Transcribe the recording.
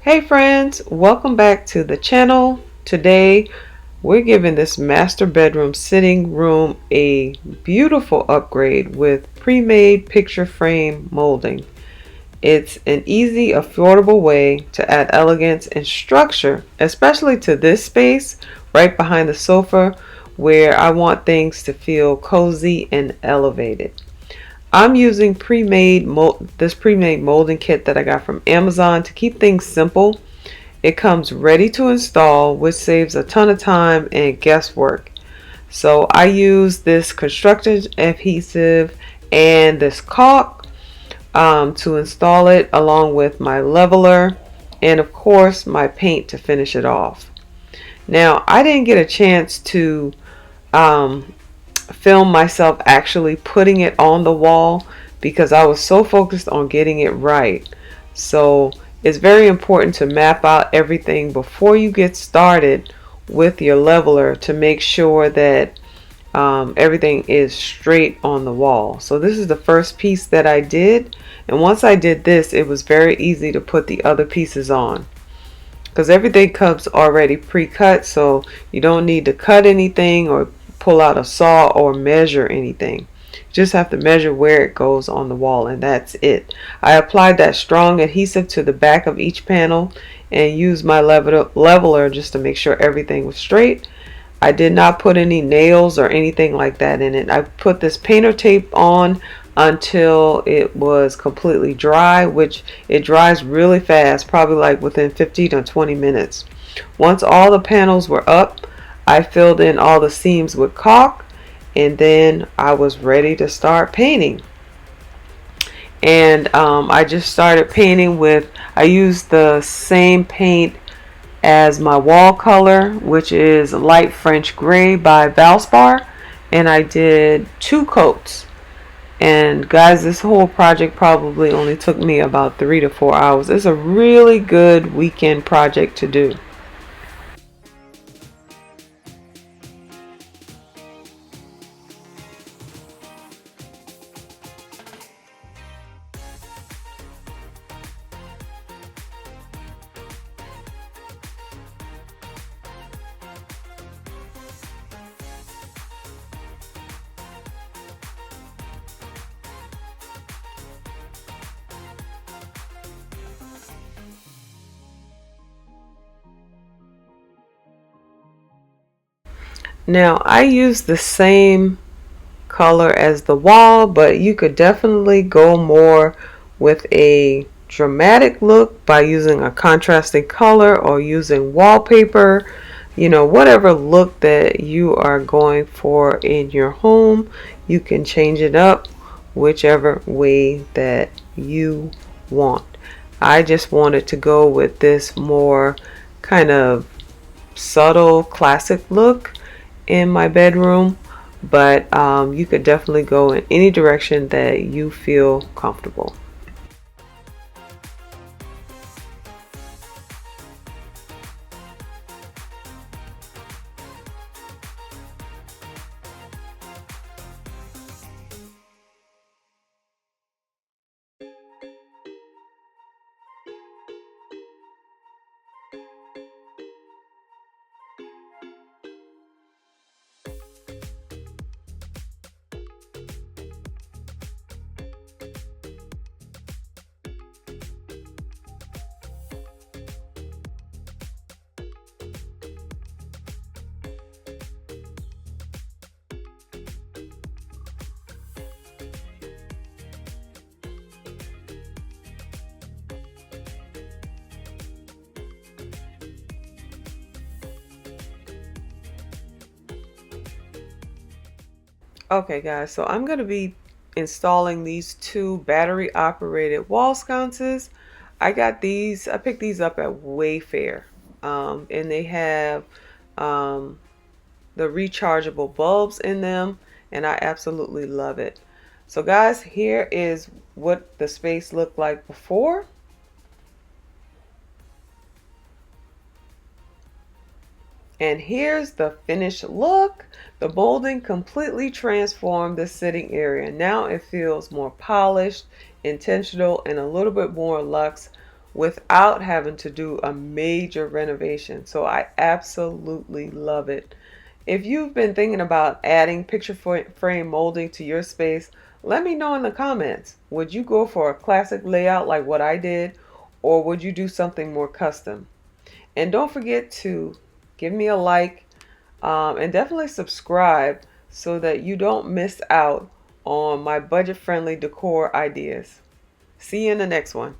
Hey friends, welcome back to the channel. Today we're giving this master bedroom sitting room a beautiful upgrade with pre-made picture frame molding. It's an easy, affordable way to add elegance and structure, especially to this space right behind the sofa where I want things to feel cozy and elevated. I'm using this pre-made molding kit that I got from Amazon to keep things simple. It comes ready to install, which saves a ton of time and guesswork. So I use this construction adhesive and this caulk to install it, along with my leveler and of course my paint to finish it off. Now I didn't get a chance to um, film myself actually putting it on the wall because I was so focused on getting it right. So it's very important to map out everything before you get started with your leveler to make sure that everything is straight on the wall. So this is the first piece that I did, and once I did this, it was very easy to put the other pieces on because everything comes already pre-cut, so you don't need to cut anything or pull out a saw or measure anything. You just have to measure where it goes on the wall, and that's it. I applied that strong adhesive to the back of each panel and used my leveler just to make sure everything was straight. I did not put any nails or anything like that in it. I put this painter tape on until it was completely dry, which it dries really fast, probably like within 15 or 20 minutes. Once all the panels were up, I filled in all the seams with caulk, and then I was ready to start painting. And I just started painting with, I used the same paint as my wall color, which is light French gray by Valspar, and I did 2 coats. And guys, this whole project probably only took me about 3 to 4 hours. It's a really good weekend project to do. Now I use the same color as the wall, but you could definitely go more with a dramatic look by using a contrasting color or using wallpaper. Whatever look that you are going for in your home, you can change it up whichever way that you want. I just wanted to go with this more kind of subtle classic look in my bedroom, but you could definitely go in any direction that you feel comfortable. Okay guys, so I'm going to be installing these 2 battery operated wall sconces. I picked these up at Wayfair, and they have um, the rechargeable bulbs in them, and I absolutely love it. So guys, here is what the space looked like before. And here's the finished look. The molding completely transformed the sitting area. Now it feels more polished, intentional, and a little bit more luxe without having to do a major renovation. So I absolutely love it. If you've been thinking about adding picture frame molding to your space, let me know in the comments. Would you go for a classic layout like what I did, or would you do something more custom? And don't forget to give me a like, and definitely subscribe so that you don't miss out on my budget-friendly decor ideas. See you in the next one.